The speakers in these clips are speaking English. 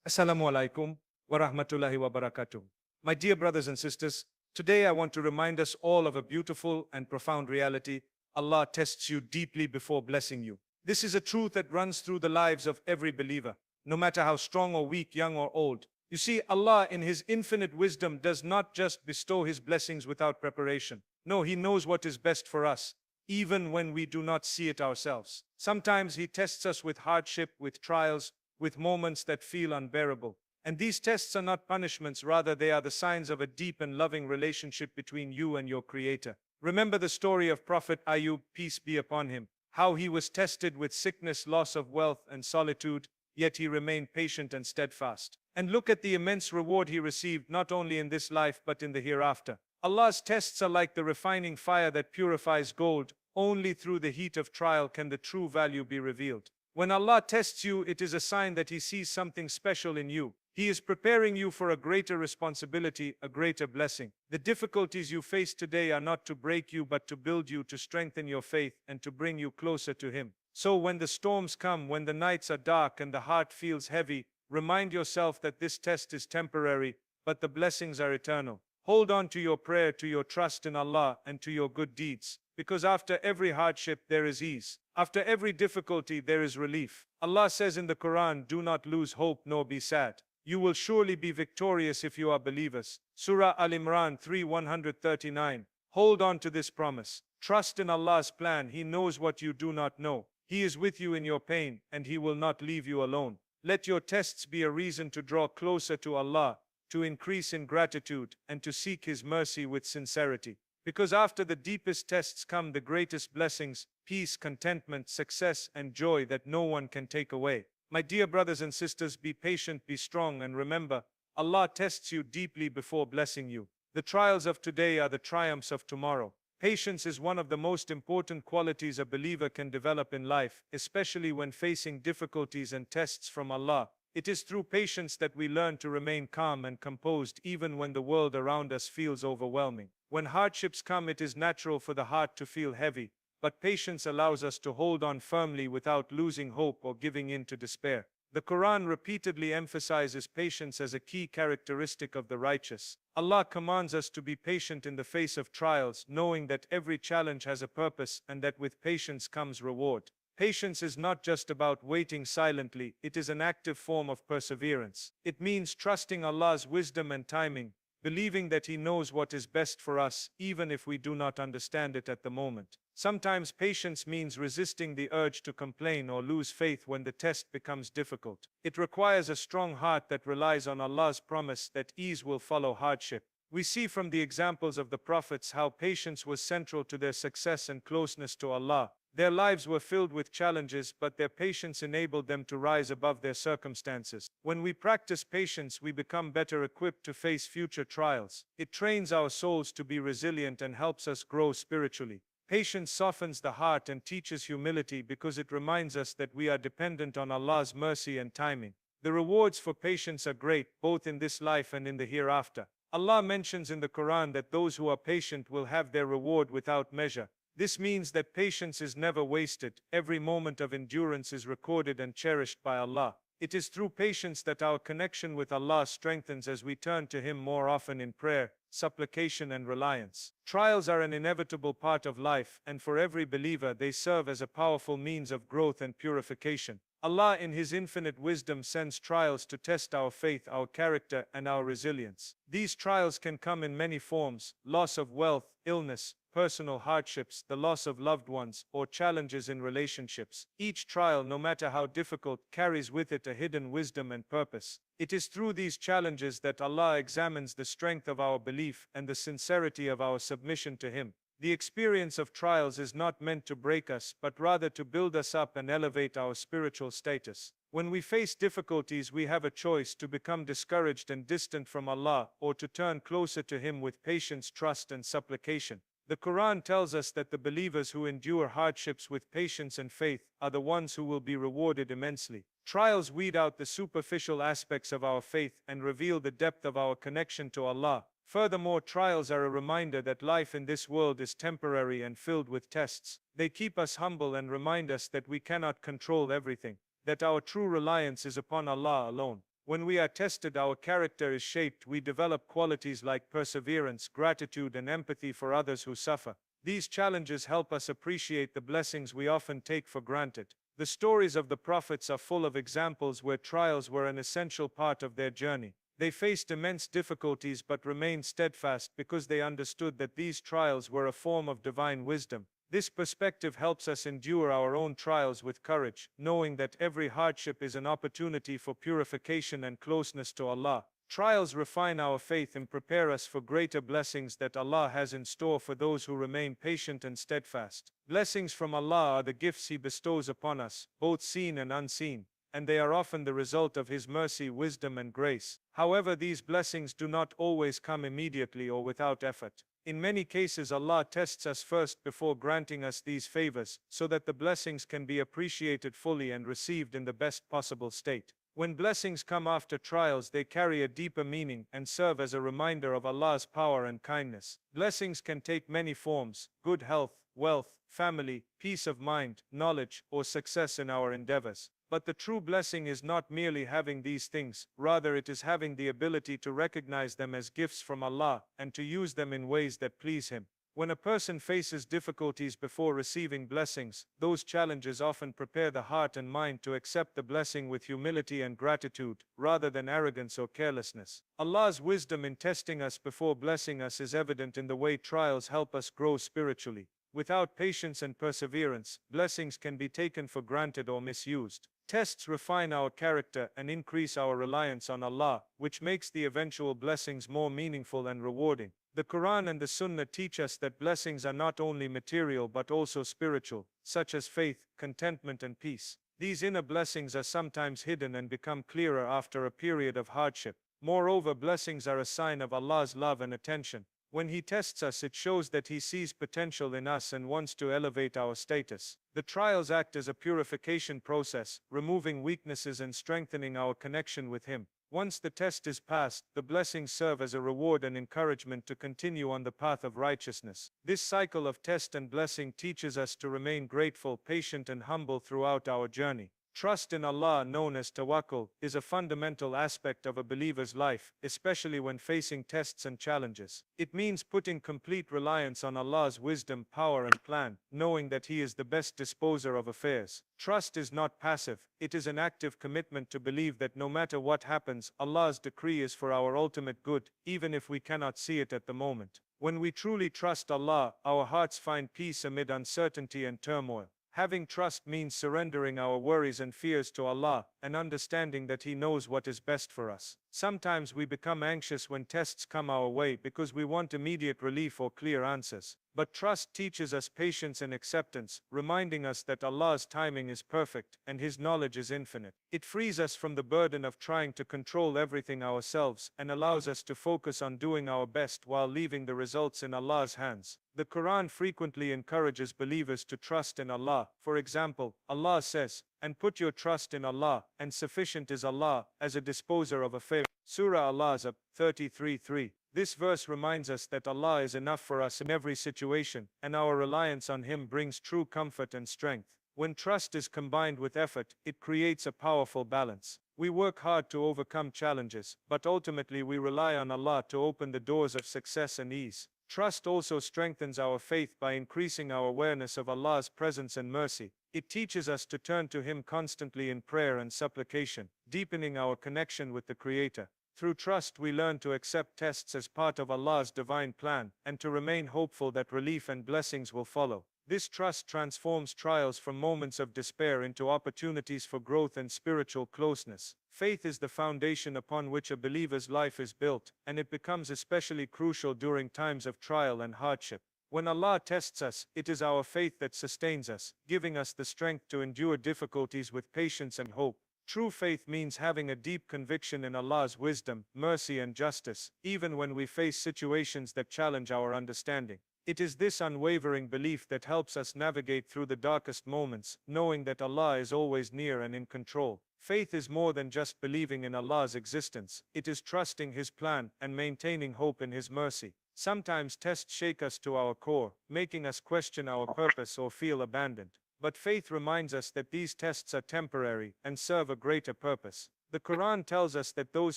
Assalamu alaikum wa rahmatullahi wa barakatuh. My dear brothers and sisters, today I want to remind us all of a beautiful and profound reality. Allah tests you deeply before blessing you. This is a truth that runs through the lives of every believer, no matter how strong or weak, young or old. You see, Allah in His infinite wisdom does not just bestow His blessings without preparation. No, He knows what is best for us, even when we do not see it ourselves. Sometimes He tests us with hardship, with trials, with moments that feel unbearable. And these tests are not punishments, rather, they are the signs of a deep and loving relationship between you and your Creator. Remember the story of Prophet Ayub, peace be upon him, how he was tested with sickness, loss of wealth, and solitude, yet he remained patient and steadfast. And look at the immense reward he received, not only in this life but in the hereafter. Allah's tests are like the refining fire that purifies gold. Only through the heat of trial can the true value be revealed. When Allah tests you, it is a sign that He sees something special in you. He is preparing you for a greater responsibility, a greater blessing. The difficulties you face today are not to break you, but to build you, to strengthen your faith, and to bring you closer to Him. So when the storms come, when the nights are dark and the heart feels heavy, remind yourself that this test is temporary, but the blessings are eternal. Hold on to your prayer, to your trust in Allah, and to your good deeds. Because after every hardship there is ease. After every difficulty there is relief. Allah says in the Quran, do not lose hope nor be sad. You will surely be victorious if you are believers. Surah Al-Imran 3:139. Hold on to this promise. Trust in Allah's plan. He knows what you do not know. He is with you in your pain, and He will not leave you alone. Let your tests be a reason to draw closer to Allah, to increase in gratitude, and to seek His mercy with sincerity. Because after the deepest tests come the greatest blessings, peace, contentment, success, and joy that no one can take away. My dear brothers and sisters, be patient, be strong, and remember, Allah tests you deeply before blessing you. The trials of today are the triumphs of tomorrow. Patience is one of the most important qualities a believer can develop in life, especially when facing difficulties and tests from Allah. It is through patience that we learn to remain calm and composed even when the world around us feels overwhelming. When hardships come, it is natural for the heart to feel heavy, but patience allows us to hold on firmly without losing hope or giving in to despair. The Quran repeatedly emphasizes patience as a key characteristic of the righteous. Allah commands us to be patient in the face of trials, knowing that every challenge has a purpose and that with patience comes reward. Patience is not just about waiting silently, it is an active form of perseverance. It means trusting Allah's wisdom and timing, believing that He knows what is best for us, even if we do not understand it at the moment. Sometimes patience means resisting the urge to complain or lose faith when the test becomes difficult. It requires a strong heart that relies on Allah's promise that ease will follow hardship. We see from the examples of the prophets how patience was central to their success and closeness to Allah. Their lives were filled with challenges, but their patience enabled them to rise above their circumstances. When we practice patience, we become better equipped to face future trials. It trains our souls to be resilient and helps us grow spiritually. Patience softens the heart and teaches humility because it reminds us that we are dependent on Allah's mercy and timing. The rewards for patience are great, both in this life and in the hereafter. Allah mentions in the Quran that those who are patient will have their reward without measure. This means that patience is never wasted. Every moment of endurance is recorded and cherished by Allah. It is through patience that our connection with Allah strengthens as we turn to Him more often in prayer, supplication, and reliance. Trials are an inevitable part of life, and for every believer they serve as a powerful means of growth and purification. Allah in His infinite wisdom sends trials to test our faith, our character, and our resilience. These trials can come in many forms: loss of wealth, illness, personal hardships, the loss of loved ones, or challenges in relationships. Each trial, no matter how difficult, carries with it a hidden wisdom and purpose. It is through these challenges that Allah examines the strength of our belief and the sincerity of our submission to Him. The experience of trials is not meant to break us, but rather to build us up and elevate our spiritual status. When we face difficulties, we have a choice: to become discouraged and distant from Allah, or to turn closer to Him with patience, trust, and supplication. The Quran tells us that the believers who endure hardships with patience and faith are the ones who will be rewarded immensely. Trials weed out the superficial aspects of our faith and reveal the depth of our connection to Allah. Furthermore, trials are a reminder that life in this world is temporary and filled with tests. They keep us humble and remind us that we cannot control everything, that our true reliance is upon Allah alone. When we are tested, our character is shaped. We develop qualities like perseverance, gratitude, and empathy for others who suffer. These challenges help us appreciate the blessings we often take for granted. The stories of the prophets are full of examples where trials were an essential part of their journey. They faced immense difficulties but remained steadfast because they understood that these trials were a form of divine wisdom. This perspective helps us endure our own trials with courage, knowing that every hardship is an opportunity for purification and closeness to Allah. Trials refine our faith and prepare us for greater blessings that Allah has in store for those who remain patient and steadfast. Blessings from Allah are the gifts He bestows upon us, both seen and unseen, and they are often the result of His mercy, wisdom, and grace. However, these blessings do not always come immediately or without effort. In many cases, Allah tests us first before granting us these favors, so that the blessings can be appreciated fully and received in the best possible state. When blessings come after trials, they carry a deeper meaning and serve as a reminder of Allah's power and kindness. Blessings can take many forms: good health, wealth, family, peace of mind, knowledge, or success in our endeavors. But the true blessing is not merely having these things, rather it is having the ability to recognize them as gifts from Allah and to use them in ways that please Him. When a person faces difficulties before receiving blessings, those challenges often prepare the heart and mind to accept the blessing with humility and gratitude, rather than arrogance or carelessness. Allah's wisdom in testing us before blessing us is evident in the way trials help us grow spiritually. Without patience and perseverance, blessings can be taken for granted or misused. Tests refine our character and increase our reliance on Allah, which makes the eventual blessings more meaningful and rewarding. The Quran and the Sunnah teach us that blessings are not only material but also spiritual, such as faith, contentment, and peace. These inner blessings are sometimes hidden and become clearer after a period of hardship. Moreover, blessings are a sign of Allah's love and attention. When He tests us, it shows that He sees potential in us and wants to elevate our status. The trials act as a purification process, removing weaknesses and strengthening our connection with Him. Once the test is passed, the blessings serve as a reward and encouragement to continue on the path of righteousness. This cycle of test and blessing teaches us to remain grateful, patient, and humble throughout our journey. Trust in Allah, known as tawakkul, is a fundamental aspect of a believer's life, especially when facing tests and challenges. It means putting complete reliance on Allah's wisdom, power, and plan, knowing that He is the best disposer of affairs. Trust is not passive, it is an active commitment to believe that no matter what happens, Allah's decree is for our ultimate good, even if we cannot see it at the moment. When we truly trust Allah, our hearts find peace amid uncertainty and turmoil. Having trust means surrendering our worries and fears to Allah, and understanding that He knows what is best for us. Sometimes we become anxious when tests come our way because we want immediate relief or clear answers. But trust teaches us patience and acceptance, reminding us that Allah's timing is perfect and His knowledge is infinite. It frees us from the burden of trying to control everything ourselves and allows us to focus on doing our best while leaving the results in Allah's hands. The Quran frequently encourages believers to trust in Allah. For example, Allah says, "And put your trust in Allah, and sufficient is Allah as a disposer of affairs." Surah Al-Ahzab 33:3. This verse reminds us that Allah is enough for us in every situation, and our reliance on Him brings true comfort and strength. When trust is combined with effort, it creates a powerful balance. We work hard to overcome challenges, but ultimately we rely on Allah to open the doors of success and ease. Trust also strengthens our faith by increasing our awareness of Allah's presence and mercy. It teaches us to turn to Him constantly in prayer and supplication, deepening our connection with the Creator. Through trust, we learn to accept tests as part of Allah's divine plan, and to remain hopeful that relief and blessings will follow. This trust transforms trials from moments of despair into opportunities for growth and spiritual closeness. Faith is the foundation upon which a believer's life is built, and it becomes especially crucial during times of trial and hardship. When Allah tests us, it is our faith that sustains us, giving us the strength to endure difficulties with patience and hope. True faith means having a deep conviction in Allah's wisdom, mercy, and justice, even when we face situations that challenge our understanding. It is this unwavering belief that helps us navigate through the darkest moments, knowing that Allah is always near and in control. Faith is more than just believing in Allah's existence. It is trusting His plan and maintaining hope in His mercy. Sometimes tests shake us to our core, making us question our purpose or feel abandoned. But faith reminds us that these tests are temporary and serve a greater purpose. The Quran tells us that those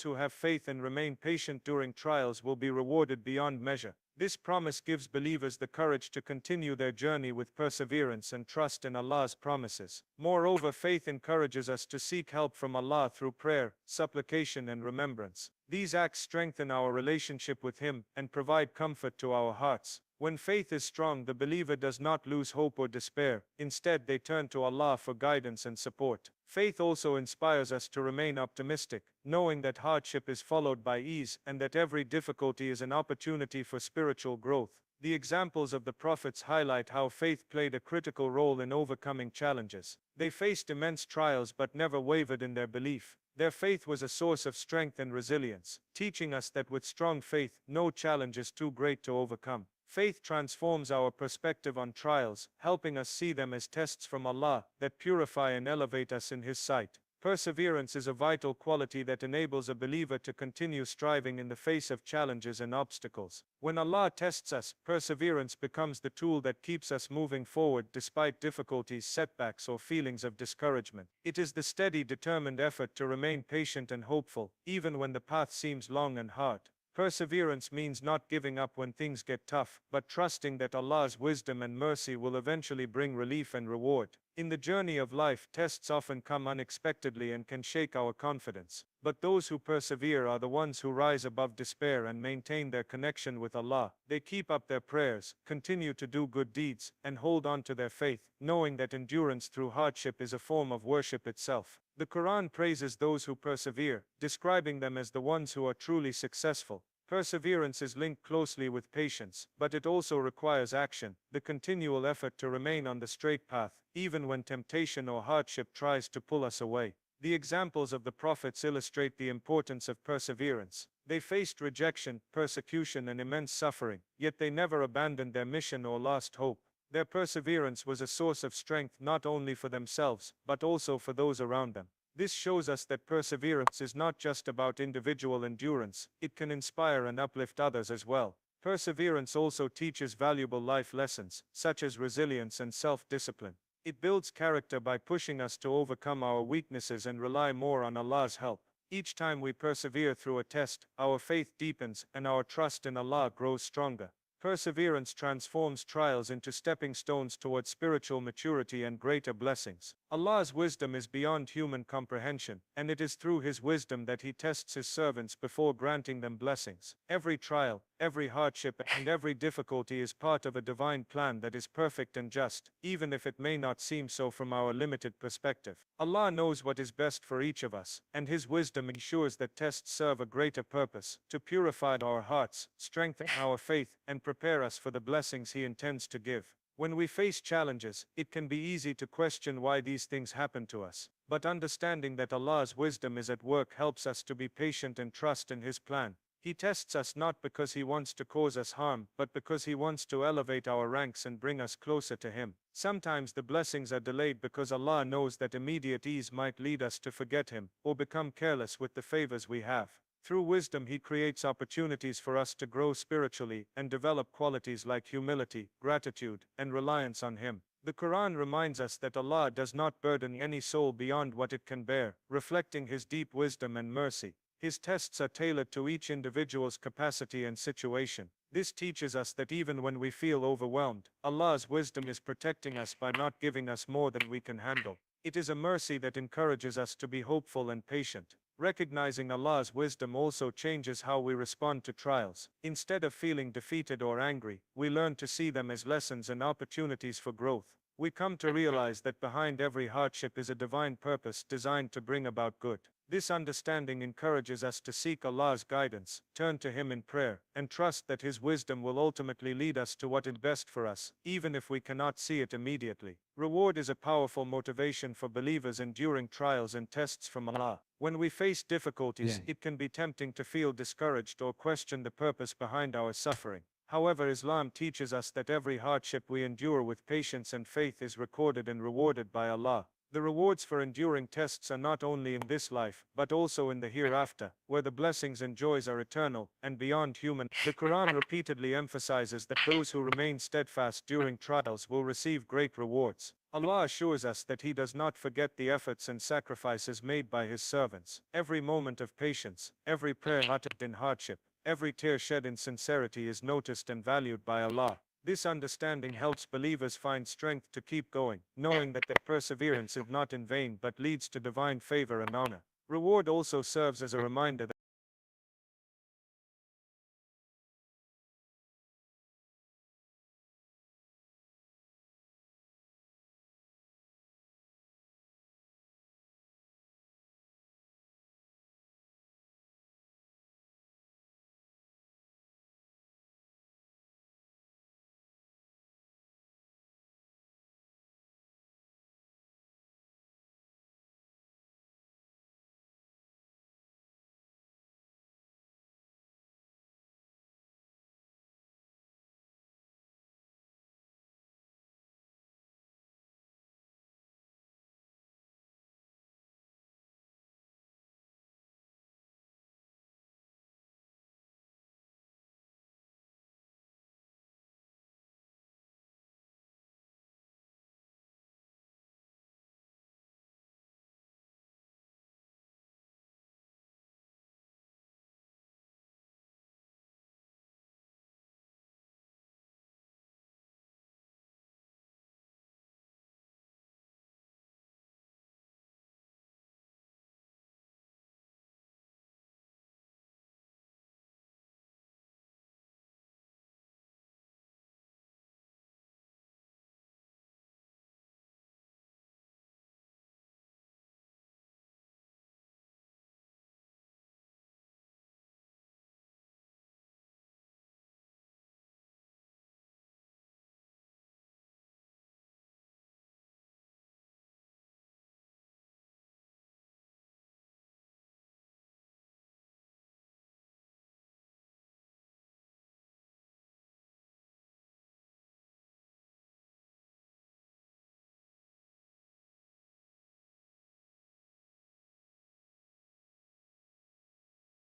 who have faith and remain patient during trials will be rewarded beyond measure. This promise gives believers the courage to continue their journey with perseverance and trust in Allah's promises. Moreover, faith encourages us to seek help from Allah through prayer, supplication, and remembrance. These acts strengthen our relationship with Him and provide comfort to our hearts. When faith is strong, the believer does not lose hope or despair. Instead, they turn to Allah for guidance and support. Faith also inspires us to remain optimistic, knowing that hardship is followed by ease and that every difficulty is an opportunity for spiritual growth. The examples of the prophets highlight how faith played a critical role in overcoming challenges. They faced immense trials but never wavered in their belief. Their faith was a source of strength and resilience, teaching us that with strong faith, no challenge is too great to overcome. Faith transforms our perspective on trials, helping us see them as tests from Allah that purify and elevate us in His sight. Perseverance is a vital quality that enables a believer to continue striving in the face of challenges and obstacles. When Allah tests us, perseverance becomes the tool that keeps us moving forward despite difficulties, setbacks, or feelings of discouragement. It is the steady, determined effort to remain patient and hopeful, even when the path seems long and hard. Perseverance means not giving up when things get tough, but trusting that Allah's wisdom and mercy will eventually bring relief and reward. In the journey of life, tests often come unexpectedly and can shake our confidence. But those who persevere are the ones who rise above despair and maintain their connection with Allah. They keep up their prayers, continue to do good deeds, and hold on to their faith, knowing that endurance through hardship is a form of worship itself. The Quran praises those who persevere, describing them as the ones who are truly successful. Perseverance is linked closely with patience, but it also requires action, the continual effort to remain on the straight path, even when temptation or hardship tries to pull us away. The examples of the prophets illustrate the importance of perseverance. They faced rejection, persecution, and immense suffering, yet they never abandoned their mission or lost hope. Their perseverance was a source of strength not only for themselves, but also for those around them. This shows us that perseverance is not just about individual endurance, it can inspire and uplift others as well. Perseverance also teaches valuable life lessons, such as resilience and self-discipline. It builds character by pushing us to overcome our weaknesses and rely more on Allah's help. Each time we persevere through a test, our faith deepens and our trust in Allah grows stronger. Perseverance transforms trials into stepping stones towards spiritual maturity and greater blessings. Allah's wisdom is beyond human comprehension, and it is through His wisdom that He tests His servants before granting them blessings. Every trial, every hardship, and every difficulty is part of a divine plan that is perfect and just, even if it may not seem so from our limited perspective. Allah knows what is best for each of us, and His wisdom ensures that tests serve a greater purpose, to purify our hearts, strengthen our faith, and prepare us for the blessings He intends to give. When we face challenges, it can be easy to question why these things happen to us. But understanding that Allah's wisdom is at work helps us to be patient and trust in His plan. He tests us not because He wants to cause us harm, but because He wants to elevate our ranks and bring us closer to Him. Sometimes the blessings are delayed because Allah knows that immediate ease might lead us to forget Him, or become careless with the favors we have. Through wisdom He creates opportunities for us to grow spiritually and develop qualities like humility, gratitude, and reliance on Him. The Quran reminds us that Allah does not burden any soul beyond what it can bear, reflecting His deep wisdom and mercy. His tests are tailored to each individual's capacity and situation. This teaches us that even when we feel overwhelmed, Allah's wisdom is protecting us by not giving us more than we can handle. It is a mercy that encourages us to be hopeful and patient. Recognizing Allah's wisdom also changes how we respond to trials. Instead of feeling defeated or angry, we learn to see them as lessons and opportunities for growth. We come to realize that behind every hardship is a divine purpose designed to bring about good. This understanding encourages us to seek Allah's guidance, turn to Him in prayer, and trust that His wisdom will ultimately lead us to what is best for us, even if we cannot see it immediately. Reward is a powerful motivation for believers enduring trials and tests from Allah. When we face difficulties, it can be tempting to feel discouraged or question the purpose behind our suffering. However, Islam teaches us that every hardship we endure with patience and faith is recorded and rewarded by Allah. The rewards for enduring tests are not only in this life, but also in the hereafter, where the blessings and joys are eternal and beyond human. The Quran repeatedly emphasizes that those who remain steadfast during trials will receive great rewards. Allah assures us that He does not forget the efforts and sacrifices made by His servants. Every moment of patience, every prayer uttered in hardship, every tear shed in sincerity is noticed and valued by Allah. This understanding helps believers find strength to keep going, knowing that their perseverance is not in vain but leads to divine favor and honor. Reward also serves as a reminder